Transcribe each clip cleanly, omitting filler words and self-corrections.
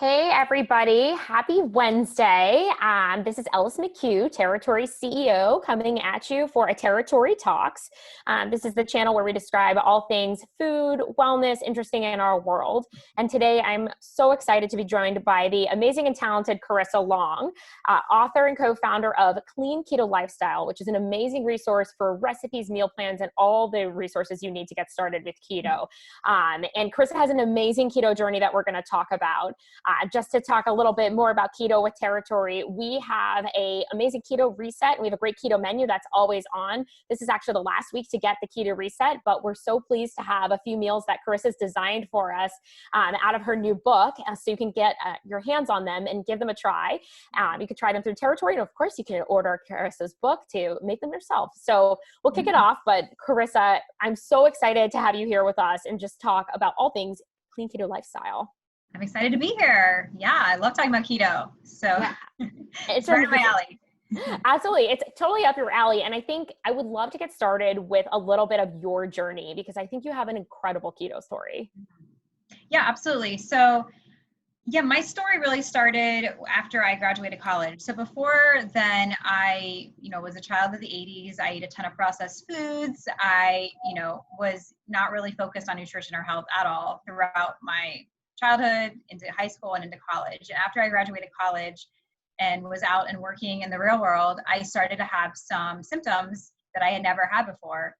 Hey everybody, happy Wednesday. This is Ellis McCue, Territory CEO, coming at you for a Territory Talks. This is the channel where we describe all things food, wellness, interesting in our world. And today I'm so excited to be joined by the amazing and talented Karissa Long, author and co-founder of Clean Keto Lifestyle, which is an amazing resource for recipes, meal plans, and all the resources you need to get started with keto. And Karissa has an amazing keto journey that we're going to talk about. Just to talk a little bit more about keto with Territory, we have an amazing keto reset. We have a great keto menu that's always on. This is actually the last week to get the keto reset, but we're so pleased to have a few meals that Karissa's designed for us out of her new book, so you can get your hands on them and give them a try. You can try them through Territory, and of course you can order Karissa's book to make them yourself. So we'll kick it off, but Karissa, I'm so excited to have you here with us and just talk about all things clean keto lifestyle. I'm excited to be here. Yeah, I love talking about keto. So yeah. It's right up my alley. Absolutely. It's totally up your alley. And I think I would love to get started with a little bit of your journey, because I think you have an incredible keto story. Yeah, absolutely. So yeah, my story really started after I graduated college. So before then, I, was a child of the 80s. I ate a ton of processed foods. I, was not really focused on nutrition or health at all throughout my childhood, into high school, and into college. And after I graduated college and was out and working in the real world, I started to have some symptoms that I had never had before.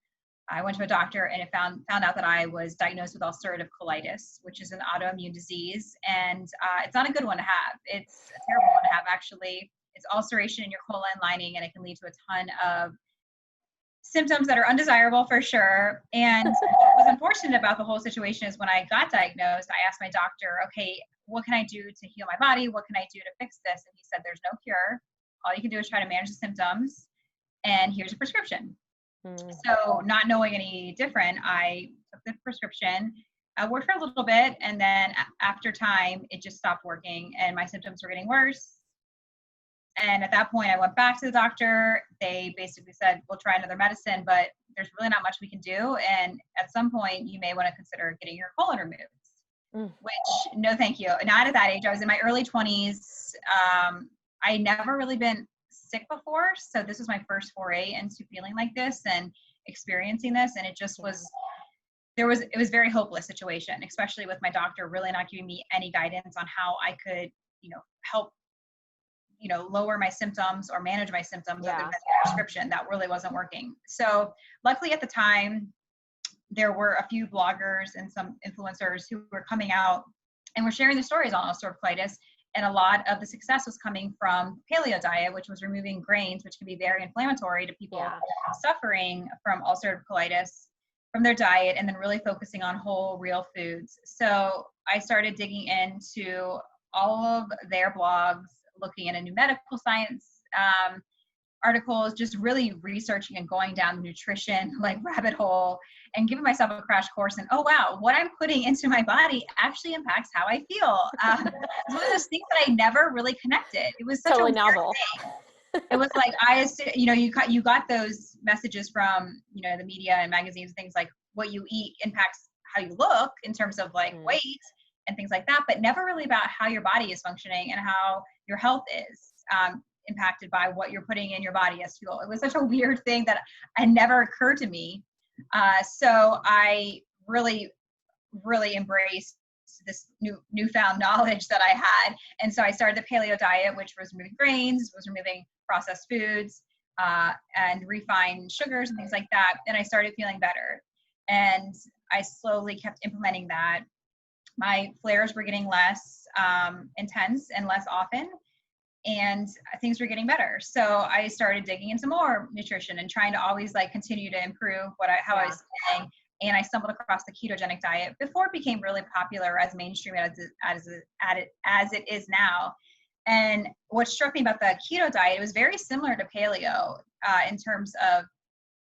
I went to a doctor and it found out that I was diagnosed with ulcerative colitis, which is an autoimmune disease. And it's not a good one to have. It's a terrible one to have, actually. It's ulceration in your colon lining, and it can lead to a ton of symptoms that are undesirable for sure. And what was unfortunate about the whole situation is when I got diagnosed, I asked my doctor, okay, what can I do to heal my body? What can I do to fix this? And he said, there's no cure. All you can do is try to manage the symptoms, and here's a prescription. So not knowing any different, I took the prescription. I worked for a little bit, and then after time, it just stopped working and my symptoms were getting worse. And at that point, I went back to the doctor. They basically said, we'll try another medicine, but there's really not much we can do. And at some point, you may want to consider getting your colon removed, which, no, thank you. Not at that age. I was in my early 20s. I never really been sick before. So this was my first foray into feeling like this and experiencing this. And it just was, it was a very hopeless situation, especially with my doctor really not giving me any guidance on how I could, help lower my symptoms or manage my symptoms other than the prescription. That really wasn't working. So luckily at the time, there were a few bloggers and some influencers who were coming out and were sharing their stories on ulcerative colitis. And a lot of the success was coming from paleo diet, which was removing grains, which can be very inflammatory to people suffering from ulcerative colitis, from their diet, and then really focusing on whole, real foods. So I started digging into all of their blogs, looking at a new medical science articles, just really researching and going down the nutrition rabbit hole and giving myself a crash course. And oh wow, what I'm putting into my body actually impacts how I feel. It's one of those things that I never really connected. It was such totally a novel thing. It was like you got those messages from the media and magazines and things like what you eat impacts how you look in terms of weight and things like that, but never really about how your body is functioning and how your health is impacted by what you're putting in your body as fuel. It was such a weird thing that had never occurred to me. So I really, really embraced this newfound knowledge that I had. And so I started the paleo diet, which was removing grains, was removing processed foods, and refined sugars and things like that. And I started feeling better. And I slowly kept implementing that. My flares were getting less intense and less often, and things were getting better. So I started digging into more nutrition and trying to always continue to improve how I was eating. And I stumbled across the ketogenic diet before it became really popular as mainstream as it is now. And what struck me about the keto diet, it was very similar to paleo in terms of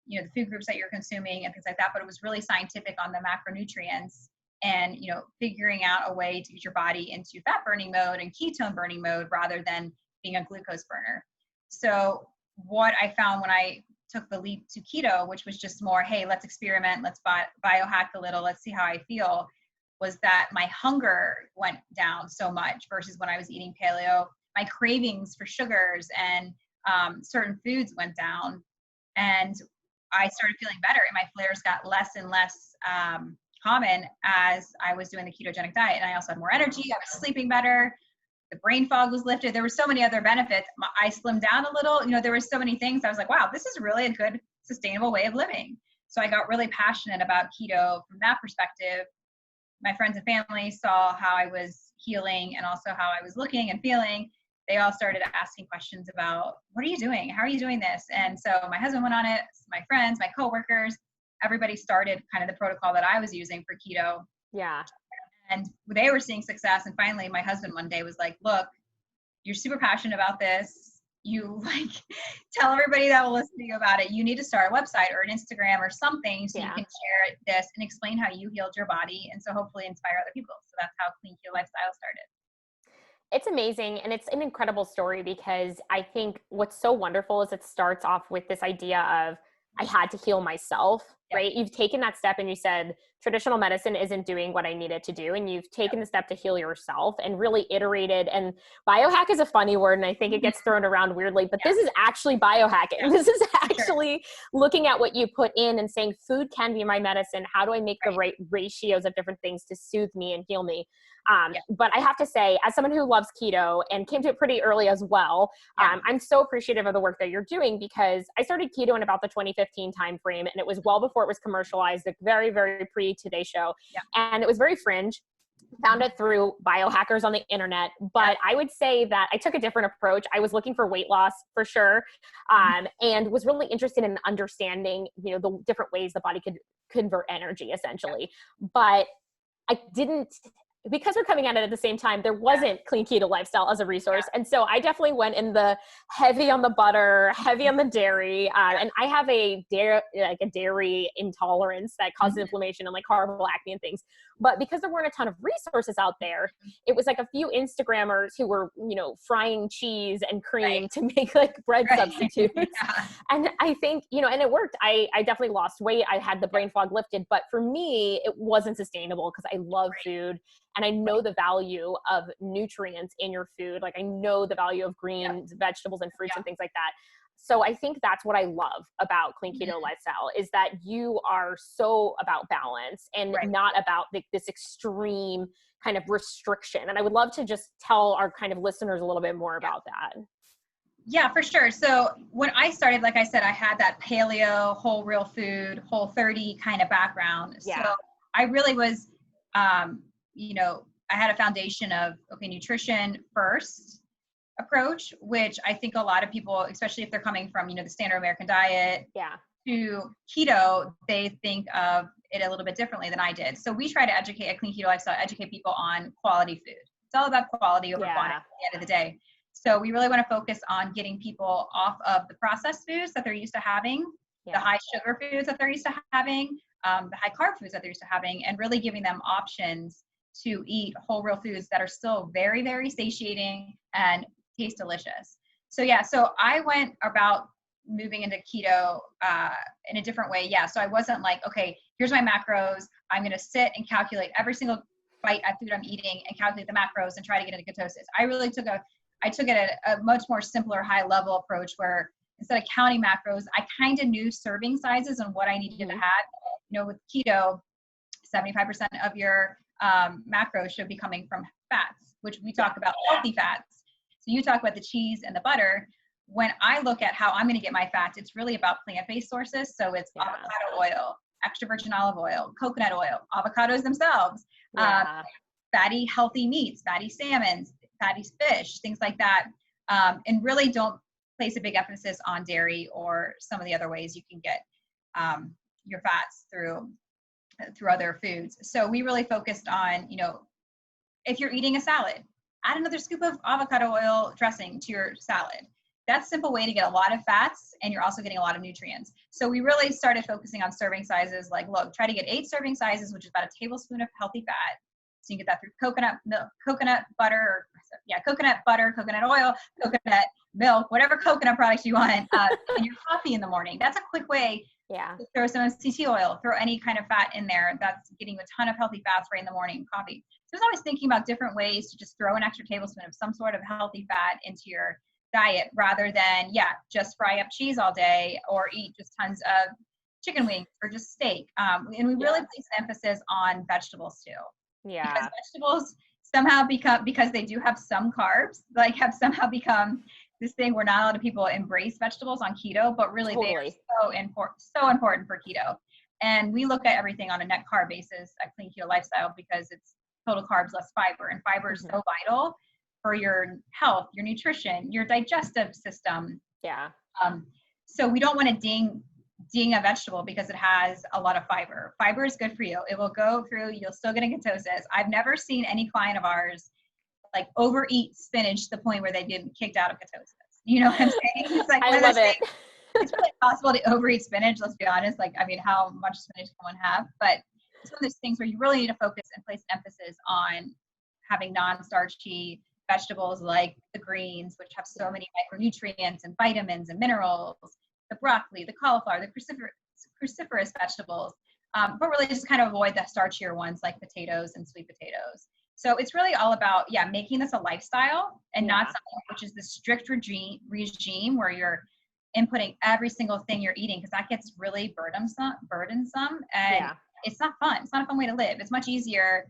the food groups that you're consuming and things like that, but it was really scientific on the macronutrients and figuring out a way to get your body into fat burning mode and ketone burning mode rather than being a glucose burner. So what I found when I took the leap to keto, which was just more, hey, let's experiment, let's biohack a little, let's see how I feel, was that my hunger went down so much versus when I was eating paleo. My cravings for sugars and certain foods went down, and I started feeling better, and my flares got less and less common as I was doing the ketogenic diet. And I also had more energy. I was sleeping better. The brain fog was lifted. There were so many other benefits. I slimmed down a little. There were so many things. I was like, wow, this is really a good, sustainable way of living. So I got really passionate about keto from that perspective. My friends and family saw how I was healing and also how I was looking and feeling. They all started asking questions about, what are you doing? How are you doing this? And so my husband went on it, my friends, my coworkers, everybody started kind of the protocol that I was using for keto. Yeah. And they were seeing success. And finally, my husband one day was like, look, you're super passionate about this. You tell everybody that will listen to you about it. You need to start a website or an Instagram or something so you can share this and explain how you healed your body. And so hopefully inspire other people. So that's how Clean Keto Lifestyle started. It's amazing. And it's an incredible story because I think what's so wonderful is it starts off with this idea of, I had to heal myself, right? You've taken that step and you said, traditional medicine isn't doing what I needed to do. And you've taken the step to heal yourself and really iterated. And biohack is a funny word, and I think it gets thrown around weirdly, but this is actually biohacking. This is actually looking at what you put in and saying, food can be my medicine. How do I make the right ratios of different things to soothe me and heal me? But I have to say, as someone who loves keto and came to it pretty early as well, I'm so appreciative of the work that you're doing, because I started keto in about the 2015 timeframe, and it was well before it was commercialized, like very, very pre-Today Show. And it was very fringe. Found it through biohackers on the internet, but I would say that I took a different approach. I was looking for weight loss for sure, and was really interested in understanding, the different ways the body could convert energy, essentially. But I didn't, because we're coming at it at the same time, there wasn't Clean Keto Lifestyle as a resource. And so I definitely went in the heavy on the butter, heavy on the dairy. And I have a dairy intolerance that causes inflammation and like horrible acne and things. But because there weren't a ton of resources out there, it was like a few Instagrammers who were, frying cheese and cream to make like bread substitutes. And I think, and it worked. I definitely lost weight. I had the brain fog lifted, but for me, it wasn't sustainable because I love food. And I know the value of nutrients in your food. Like I know the value of greens, vegetables, and fruits and things like that. So I think that's what I love about Clean Keto Lifestyle, is that you are so about balance and not about this extreme kind of restriction. And I would love to just tell our kind of listeners a little bit more about that. Yeah, for sure. So when I started, like I said, I had that paleo, whole real food, Whole30 kind of background. So I really was, I had a foundation of, nutrition first approach, which I think a lot of people, especially if they're coming from, the standard American diet to keto, they think of it a little bit differently than I did. So we try to educate at Clean Keto Lifestyle, educate people on quality food. It's all about quality over quantity at the end of the day. So we really want to focus on getting people off of the processed foods that they're used to having, the high sugar foods that they're used to having, the high carb foods that they're used to having, and really giving them options to eat whole real foods that are still very, very satiating and taste delicious. So so I went about moving into keto in a different way. So I wasn't like, okay, here's my macros. I'm going to sit and calculate every single bite of food I'm eating and calculate the macros and try to get into ketosis. I really took it a much more simpler, high level approach where instead of counting macros, I kind of knew serving sizes and what I needed to have. With keto, 75% of your macros should be coming from fats, which we talk about healthy fats. So you talk about the cheese and the butter. When I look at how I'm going to get my fats, it's really about plant-based sources. So it's avocado oil, extra virgin olive oil, coconut oil, avocados themselves, fatty, healthy meats, fatty salmons, fatty fish, things like that. And really don't place a big emphasis on dairy or some of the other ways you can get your fats through other foods. So we really focused on, if you're eating a salad, add another scoop of avocado oil dressing to your salad. That's a simple way to get a lot of fats, and you're also getting a lot of nutrients. So we really started focusing on serving sizes. Like, look, try to get 8 serving sizes, which is about a tablespoon of healthy fat. So you can get that through coconut butter, coconut oil, coconut milk, whatever coconut products you want, and your coffee in the morning. That's a quick way Yeah. Throw some MCT oil, throw any kind of fat in there that's getting you a ton of healthy fats right in the morning, coffee. So I was always thinking about different ways to just throw an extra tablespoon of some sort of healthy fat into your diet rather than, just fry up cheese all day or eat just tons of chicken wings or just steak. And we really place emphasis on vegetables too, because Yeah. vegetables somehow because they do have some carbs, like have somehow become this thing where not a lot of people embrace vegetables on keto, but really they Totally. are so important for keto. And we look at everything on a net carb basis at Clean Keto Lifestyle because it's total carbs, less fiber. And fiber is so vital for your health, your nutrition, your digestive system. Yeah. So we don't want to ding a vegetable because it has a lot of fiber. Fiber is good for you. It will go through, you'll still get a ketosis. I've never seen any client of ours like overeat spinach to the point where they get kicked out of ketosis. You know what I'm saying? It's like I love it. It's really possible to overeat spinach, let's be honest. Like, I mean, how much spinach can one have? But it's one of those things where you really need to focus and place emphasis on having non-starchy vegetables like the greens, which have so many micronutrients and vitamins and minerals, the broccoli, the cauliflower, the cruciferous vegetables, but really just kind of avoid the starchier ones like potatoes and sweet potatoes. So it's really all about, making this a lifestyle and not something which is the strict regime where you're inputting every single thing you're eating, because that gets really burdensome and it's not fun. It's not a fun way to live. It's much easier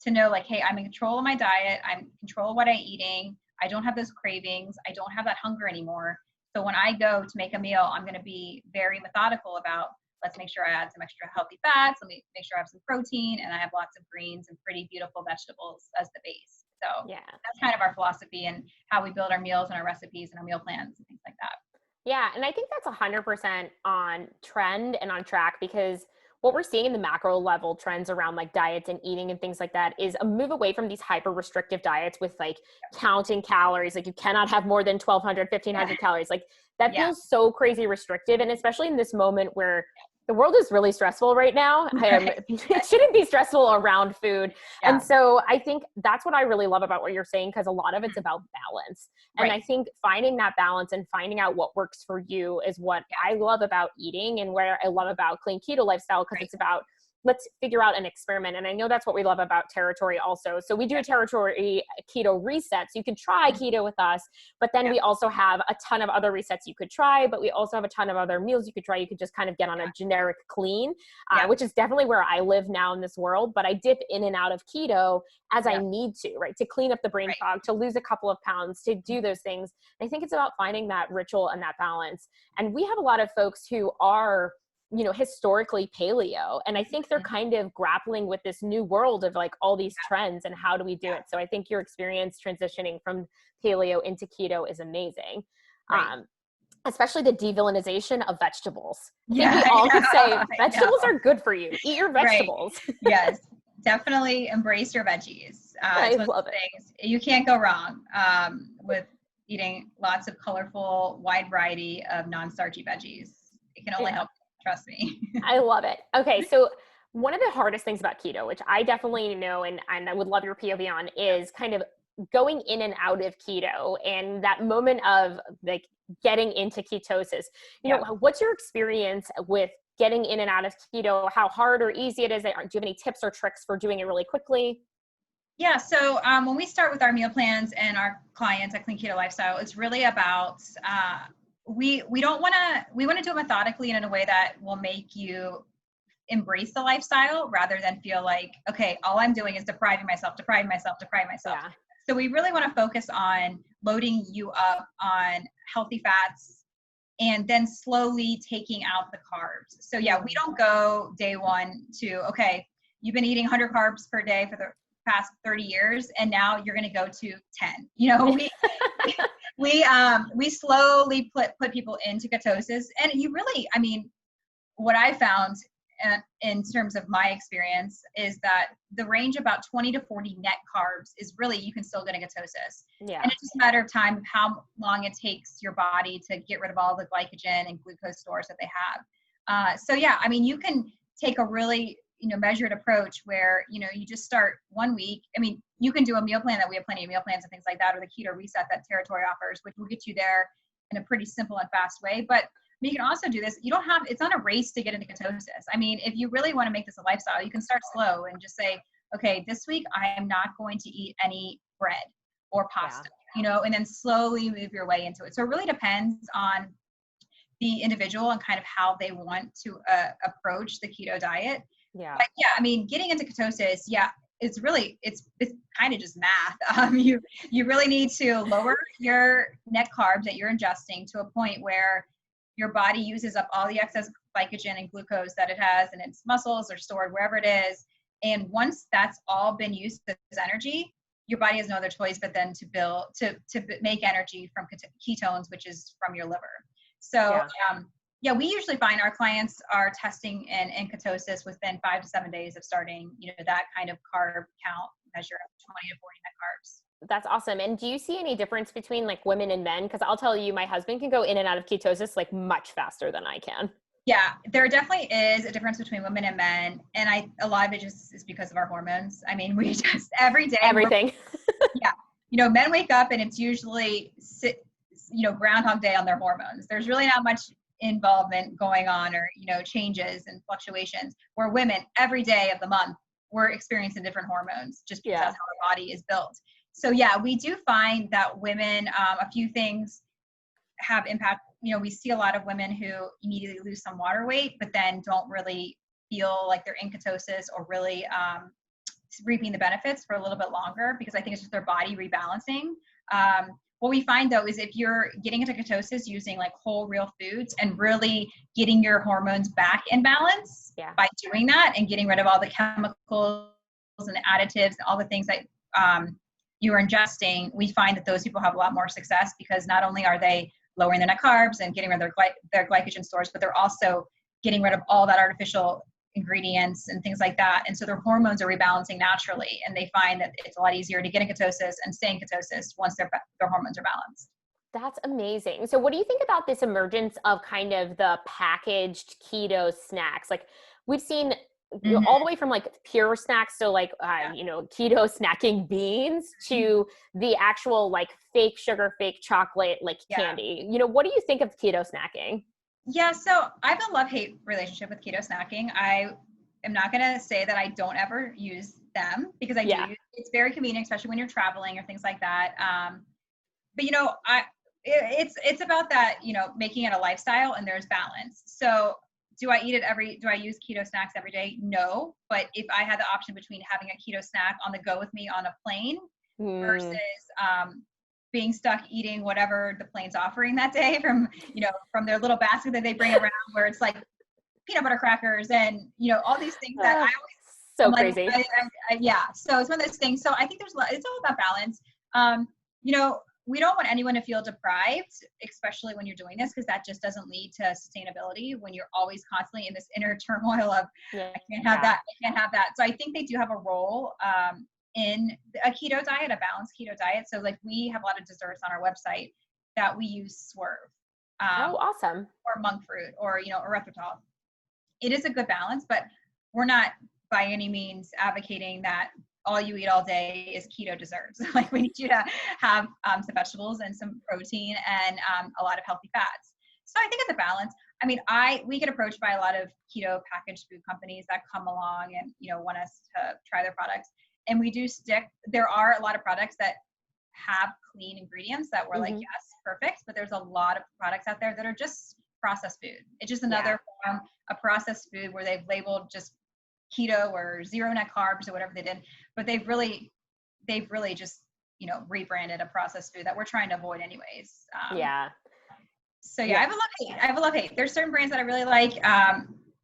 to know like, hey, I'm in control of my diet. I'm in control of what I'm eating. I don't have those cravings. I don't have that hunger anymore. So when I go to make a meal, I'm going to be very methodical about, let's make sure I add some extra healthy fats. Let me make sure I have some protein and I have lots of greens and pretty beautiful vegetables as the base. So that's kind of our philosophy and how we build our meals and our recipes and our meal plans and things like that. Yeah. And I think that's 100% on trend and on track, because what we're seeing in the macro level trends around like diets and eating and things like that is a move away from these hyper restrictive diets with like counting calories. Like you cannot have more than 1,200, 1,500 calories. Like that feels so crazy restrictive. And especially in this moment where the world is really stressful right now. It shouldn't be stressful around food. Yeah. And so I think that's what I really love about what you're saying, because a lot of it's about balance. And I think finding that balance and finding out what works for you is what I love about eating and where I love about Clean Keto Lifestyle, because it's about, let's figure out an experiment. And I know that's what we love about Territory also. So we do a Territory keto reset. So you can try keto with us, but then we also have a ton of other resets you could try, but we also have a ton of other meals you could try. You could just kind of get on a generic clean, which is definitely where I live now in this world, but I dip in and out of keto as I need to, right? To clean up the brain fog, to lose a couple of pounds, to do those things. And I think it's about finding that ritual and that balance. And we have a lot of folks who are, you know, historically paleo. And I think they're kind of grappling with this new world of like all these trends and how do we do it? So I think your experience transitioning from paleo into keto is amazing. Especially the devillainization of vegetables. I think we all could say vegetables are good for you. Eat your vegetables. Yes, definitely embrace your veggies. I love it. You can't go wrong with eating lots of colorful, wide variety of non-starchy veggies. It can only help. Trust me. I love it. Okay. So one of the hardest things about keto, which I definitely know, and I would love your POV on, is kind of going in and out of keto and that moment of like getting into ketosis. You know, what's your experience with getting in and out of keto? How hard or easy it is? Do you have any tips or tricks for doing it really quickly? Yeah. So when we start with our meal plans and our clients at Clean Keto Lifestyle, it's really about, we want to do it methodically and in a way that will make you embrace the lifestyle rather than feel like, okay, all I'm doing is depriving myself. Yeah. So we really want to focus on loading you up on healthy fats and then slowly taking out the carbs. So we don't go day one to, okay, you've been eating 100 carbs per day for the past 30 years and now you're going to go to 10. You know, we slowly put people into ketosis. And you really, I mean, what I found in terms of my experience is that the range about 20 to 40 net carbs is really, you can still get a ketosis. Yeah. And it's just a matter of time of how long it takes your body to get rid of all the glycogen and glucose stores that they have. So I mean, you can take a really, measured approach where, you just start 1 week. I mean, you can do a meal plan that we have plenty of meal plans and things like that, or the keto reset that Territory offers, which will get you there in a pretty simple and fast way. But You can also do this. You don't have, it's not a race to get into ketosis. I mean, if you really want to make this a lifestyle, you can start slow and just say, okay, this week I am not going to eat any bread or pasta, you know, and then slowly move your way into it. So it really depends on the individual and kind of how they want to approach the keto diet. Yeah. But yeah, I mean, getting into ketosis, yeah, it's kind of just math. You really need to lower your net carbs that you're ingesting to a point where your body uses up all the excess glycogen and glucose that it has in its muscles or stored wherever it is. And once that's all been used as energy, your body has no other choice but then to make energy from ketones, which is from your liver. So yeah, we usually find our clients are testing in ketosis within 5 to 7 days of starting, you know, that kind of carb count measure of 20 to 40 net carbs. That's awesome. And do you see any difference between like women and men? Because I'll tell you, my husband can go in and out of ketosis like much faster than I can. Yeah, there definitely is a difference between women and men. And a lot of it just is because of our hormones. I mean, we just every day. Everything. Yeah. You know, men wake up and it's usually, Groundhog Day on their hormones. There's really not much involvement going on or, you know, changes and fluctuations, where women every day of the month, we're experiencing different hormones just because that's how our body is built. So yeah, we do find that women, a few things have impact. You know, we see a lot of women who immediately lose some water weight, but then don't really feel like they're in ketosis or really reaping the benefits for a little bit longer, because I think it's just their body rebalancing. What we find though is if you're getting into ketosis using like whole real foods and really getting your hormones back in balance by doing that and getting rid of all the chemicals and the additives and all the things that you are ingesting, we find that those people have a lot more success, because not only are they lowering their net carbs and getting rid of their glycogen stores, but they're also getting rid of all that artificial ingredients and things like that. And so their hormones are rebalancing naturally, and they find that it's a lot easier to get in ketosis and stay in ketosis once their hormones are balanced. That's amazing. So what do you think about this emergence of kind of the packaged keto snacks? Like we've seen all the way from like pure snacks, so like, keto snacking beans, to the actual like fake sugar, fake chocolate, like candy. You know, what do you think of keto snacking? Yeah, so I have a love-hate relationship with keto snacking. I am not going to say that I don't ever use them, because I do. It's very convenient, especially when you're traveling or things like that. But you know, it's about that, you know, making it a lifestyle, and there's balance. So do I use keto snacks every day? No. But if I had the option between having a keto snack on the go with me on a plane versus being stuck eating whatever the plane's offering that day from their little basket that they bring around, where it's like peanut butter crackers and, you know, all these things that I always, so crazy. So it's one of those things. So I think it's all about balance. You know, we don't want anyone to feel deprived, especially when you're doing this, because that just doesn't lead to sustainability when you're always constantly in this inner turmoil of, I can't have that, I can't have that. So I think they do have a role in a keto diet, a balanced keto diet. So like we have a lot of desserts on our website that we use Swerve. Awesome. Or monk fruit, or, you know, erythritol. It is a good balance, but we're not by any means advocating that all you eat all day is keto desserts. Like we need you to have some vegetables and some protein and a lot of healthy fats. So I think it's a balance. I mean, we get approached by a lot of keto packaged food companies that come along and, you know, want us to try their products. And we do there are a lot of products that have clean ingredients that we're like, yes, perfect. But there's a lot of products out there that are just processed food. It's just another form of processed food where they've labeled just keto or zero net carbs or whatever they did. But they've really just, you know, rebranded a processed food that we're trying to avoid anyways. So I have a love hate. There's certain brands that I really like.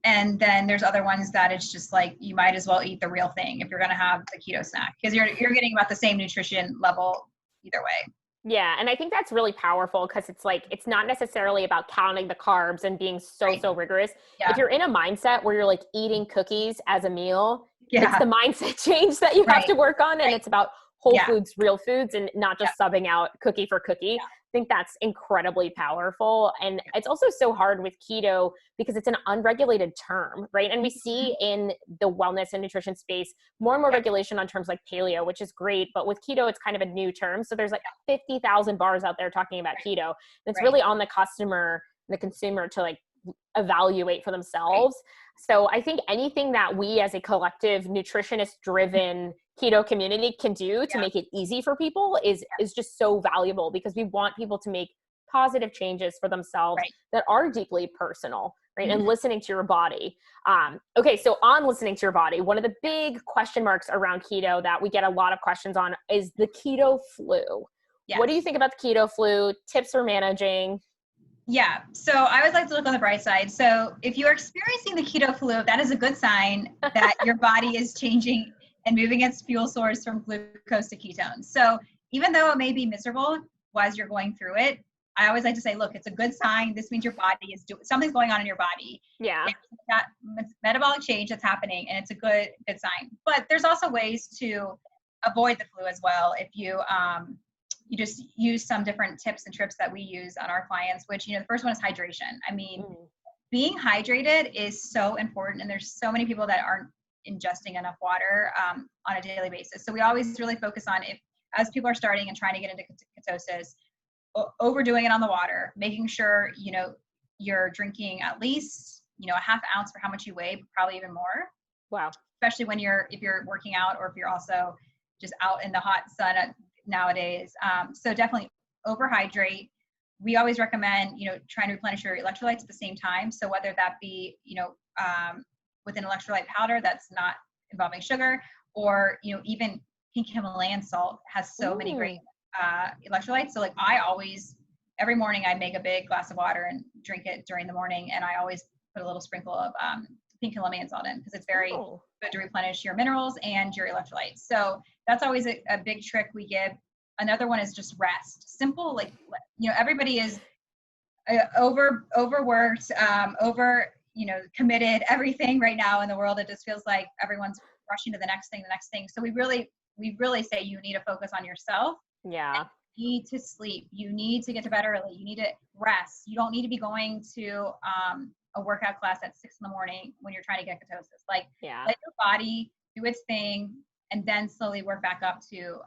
And then there's other ones that it's just like, you might as well eat the real thing if you're going to have the keto snack, because you're getting about the same nutrition level either way. Yeah. And I think that's really powerful, because it's like, it's not necessarily about counting the carbs and being so rigorous. If you're in a mindset where you're like eating cookies as a meal, it's the mindset change that you have to work on. And it's about whole foods, real foods, and not just subbing out cookie for cookie. I think that's incredibly powerful. And it's also so hard with keto because it's an unregulated term, right? And we see in the wellness and nutrition space more and more regulation on terms like paleo, which is great. But with keto, it's kind of a new term. So there's like 50,000 bars out there talking about keto. And it's really on the customer the consumer to like evaluate for themselves. So I think anything that we as a collective nutritionist driven keto community can do to make it easy for people is just so valuable, because we want people to make positive changes for themselves that are deeply personal, right? And listening to your body. Okay, so on listening to your body, one of the big question marks around keto that we get a lot of questions on is the keto flu. Yes. What do you think about the keto flu? Tips for managing? Yeah, so I always like to look on the bright side. So if you're experiencing the keto flu, that is a good sign that your body is changing and moving its fuel source from glucose to ketones. So even though it may be miserable as you're going through it, I always like to say, look, it's a good sign. This means your body is something's going on in your body. Yeah. That metabolic change that's happening, and it's a good sign. But there's also ways to avoid the flu as well. If you you just use some different tips and trips that we use on our clients, which, the first one is hydration. I mean, being hydrated is so important, and there's so many people that aren't ingesting enough water on a daily basis. So we always really focus on, as people are starting and trying to get into ketosis, overdoing it on the water, making sure, you're drinking at least, a half ounce for how much you weigh, probably even more. Wow. Especially if you're working out, or if you're also just out in the hot sun nowadays. So definitely overhydrate. We always recommend, trying to replenish your electrolytes at the same time. So whether that be, with an electrolyte powder that's not involving sugar, or, even pink Himalayan salt has so many great electrolytes. So like every morning I make a big glass of water and drink it during the morning. And I always put a little sprinkle of pink Himalayan salt in, because it's very good to replenish your minerals and your electrolytes. So that's always a big trick we give. Another one is just rest. Simple, like, everybody is overworked, committed, everything right now in the world. It just feels like everyone's rushing to the next thing. So we really say you need to focus on yourself. Yeah. You need to sleep. You need to get to bed early. You need to rest. You don't need to be going to a workout class at 6 a.m. when you're trying to get ketosis. Like, let your body do its thing, and then slowly work back up to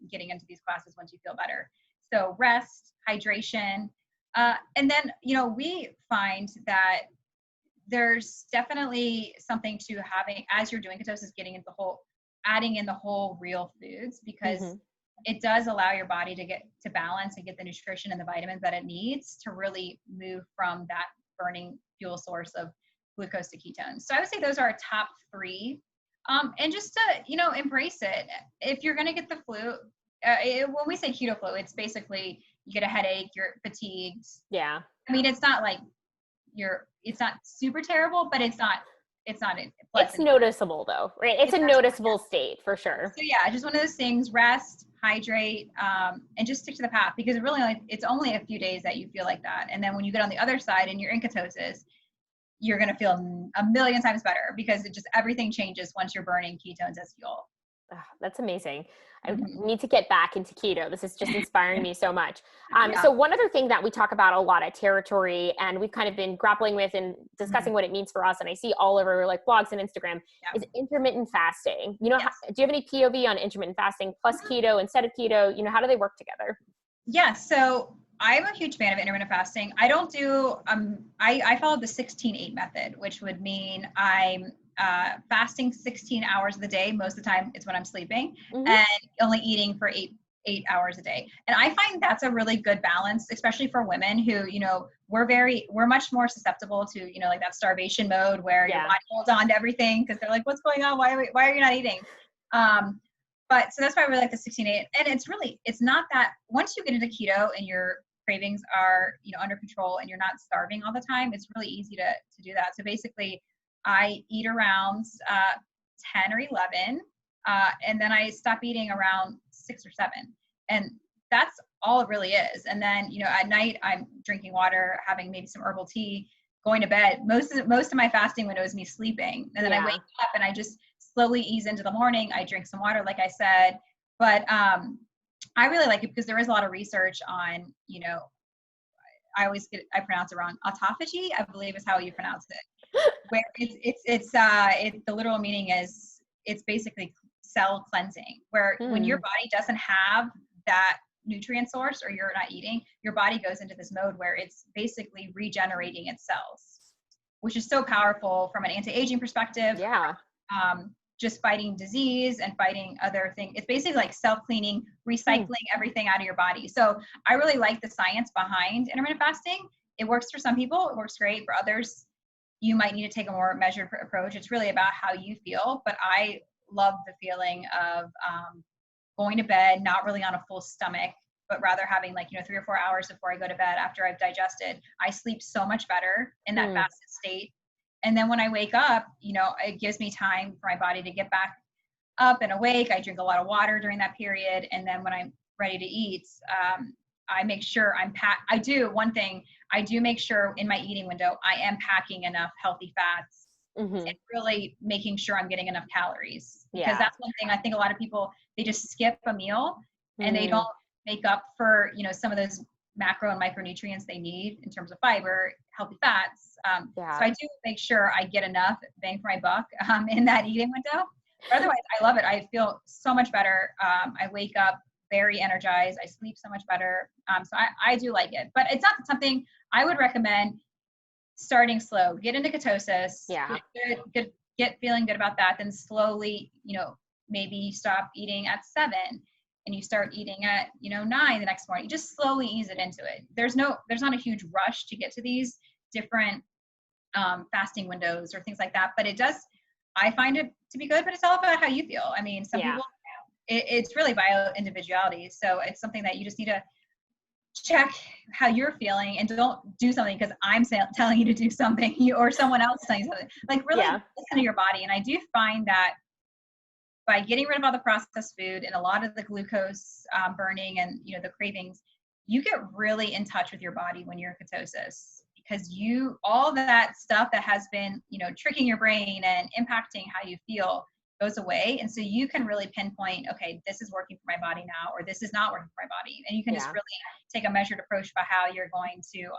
getting into these classes once you feel better. So rest, hydration, and then, we find that there's definitely something to having, as you're doing ketosis, adding in the whole real foods, because it does allow your body to get to balance and get the nutrition and the vitamins that it needs to really move from that burning fuel source of glucose to ketones. So I would say those are our top 3. And just to, embrace it. If you're going to get the flu, when we say keto flu, it's basically you get a headache, you're fatigued. Yeah. I mean, it's not like it's not super terrible, but it's not it's noticeable though, right? It's a noticeable state for sure. So yeah, just one of those things: rest, hydrate, and just stick to the path, because it's only a few days that you feel like that. And then when you get on the other side and you're in ketosis, you're going to feel a million times better, because everything changes once you're burning ketones as fuel. Oh, that's amazing. I need to get back into keto. This is just inspiring me so much. So one other thing that we talk about a lot at Territory, and we've kind of been grappling with and discussing what it means for us, and I see all over like blogs and Instagram, is intermittent fasting. Do you have any POV on intermittent fasting plus keto, instead of keto? How do they work together? Yeah. So I'm a huge fan of intermittent fasting. I don't do, I follow the 16-8 method, which would mean I'm fasting 16 hours of the day. Most of the time it's when I'm sleeping, and only eating for eight hours a day. And I find that's a really good balance, especially for women who, we're much more susceptible to, like that starvation mode where your body holds on to everything because they're like, what's going on? Why are you not eating? But so that's why I really like the 16-8. And it's not that once you get into keto and your cravings are, under control and you're not starving all the time, it's really easy to do that. So basically I eat around 10 or 11, and then I stop eating around 6 or 7. And that's all it really is. And then, at night I'm drinking water, having maybe some herbal tea, going to bed. Most of my fasting window is me sleeping. And then I wake up and I just slowly ease into the morning. I drink some water, like I said, but I really like it because there is a lot of research on, I pronounce it wrong. Autophagy, I believe is how you pronounce it. Where the literal meaning is it's basically cell cleansing, where when your body doesn't have that nutrient source or you're not eating, your body goes into this mode where it's basically regenerating its cells, which is so powerful from an anti-aging perspective. Yeah. Just fighting disease and fighting other things. It's basically like self-cleaning, recycling everything out of your body. So I really like the science behind intermittent fasting. It works for some people. It works great for others. You might need to take a more measured approach. It's really about how you feel. But I love the feeling of going to bed, not really on a full stomach, but rather having 3 or 4 hours before I go to bed after I've digested. I sleep so much better in that fasted state. And then when I wake up, it gives me time for my body to get back up and awake. I drink a lot of water during that period. And then when I'm ready to eat, I make sure I do make sure in my eating window, I am packing enough healthy fats and really making sure I'm getting enough calories. Because that's one thing I think a lot of people, they just skip a meal and they don't make up for, some of those macro and micronutrients they need in terms of fiber, healthy fats. So I do make sure I get enough bang for my buck in that eating window. But otherwise, I love it. I feel so much better. I wake up very energized. I sleep so much better. So I do like it. But it's not something I would recommend starting slow. Get into ketosis. Get feeling good about that. Then slowly, maybe stop eating at 7. And you start eating at 9 the next morning. You just slowly ease it into it. There's not a huge rush to get to these different fasting windows or things like that, but I find it to be good, but it's all about how you feel. I mean, some people, it's really bio individuality. So it's something that you just need to check how you're feeling and don't do something because I'm telling you to do something or someone else is telling you something. Like really listen to your body. And I do find that by getting rid of all the processed food and a lot of the glucose burning and the cravings, you get really in touch with your body when you're in ketosis because all that stuff that has been tricking your brain and impacting how you feel goes away, and so you can really pinpoint, okay, this is working for my body now, or this is not working for my body, and you can just really take a measured approach by how you're going to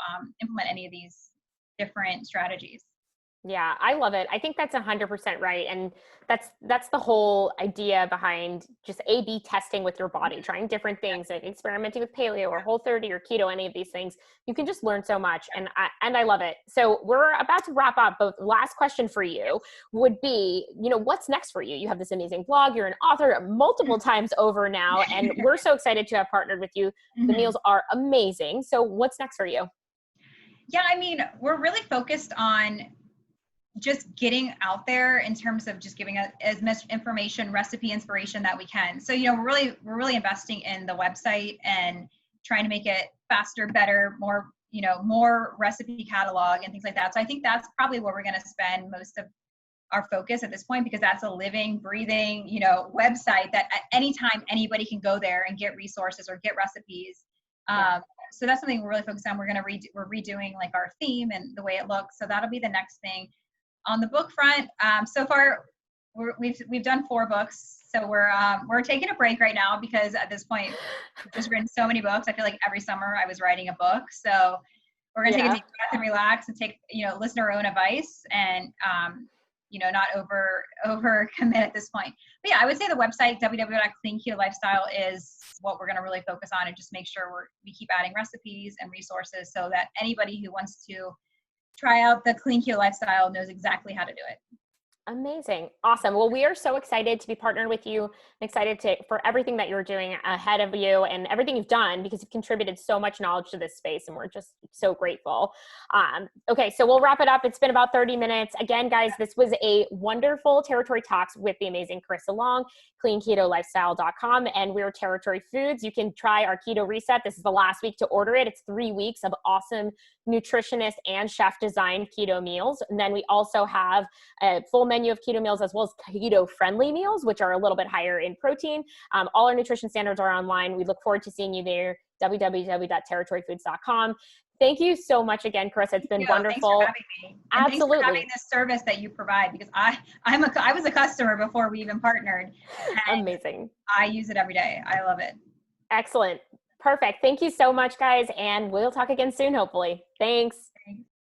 implement any of these different strategies. Yeah, I love it. I think that's 100% right. And that's the whole idea behind just A/B testing with your body, trying different things, like experimenting with paleo or Whole30 or keto, any of these things. You can just learn so much. And I love it. So we're about to wrap up, but last question for you would be, what's next for you? You have this amazing blog. You're an author multiple times over now, and we're so excited to have partnered with you. The meals are amazing. So what's next for you? Yeah, I mean, we're really focused on just getting out there in terms of just giving as much information, recipe inspiration that we can. So, we're really investing in the website and trying to make it faster, better, more, more recipe catalog and things like that. So I think that's probably where we're going to spend most of our focus at this point, because that's a living, breathing, website that at any time anybody can go there and get resources or get recipes. So that's something we're really focused on. We're redoing like our theme and the way it looks. So that'll be the next thing. On the book front, so far we've done 4 books. So we're taking a break right now because at this point we've just written so many books. I feel like every summer I was writing a book. So we're gonna take a deep breath and relax and listen to our own advice and not over commit at this point. But yeah, I would say the website www.cleanketolifestyle is what we're gonna really focus on and just make sure we keep adding recipes and resources so that anybody who wants to try out the clean keto lifestyle knows exactly how to do it. Amazing. Awesome. Well, we are so excited to be partnered with you. I'm excited for everything that you're doing ahead of you and everything you've done, because you've contributed so much knowledge to this space, and we're just so grateful. Okay, so we'll wrap it up. It's been about 30 minutes. Again, guys, this was a wonderful Territory Talks with the amazing Karissa Long, cleanketolifestyle.com, and we're Territory Foods. You can try our keto reset. This is the last week to order it. It's 3 weeks of awesome nutritionist and chef designed keto meals. And then we also have a full menu of keto meals as well as keto friendly meals, which are a little bit higher in protein. All our nutrition standards are online. We look forward to seeing you there. www.territoryfoods.com. Thank you so much again, Karissa. It's been wonderful. Thanks for having me. And absolutely. Thanks for having this service that you provide, because I was a customer before we even partnered. Amazing. I use it every day. I love it. Excellent. Perfect. Thank you so much, guys. And we'll talk again soon, hopefully. Thanks.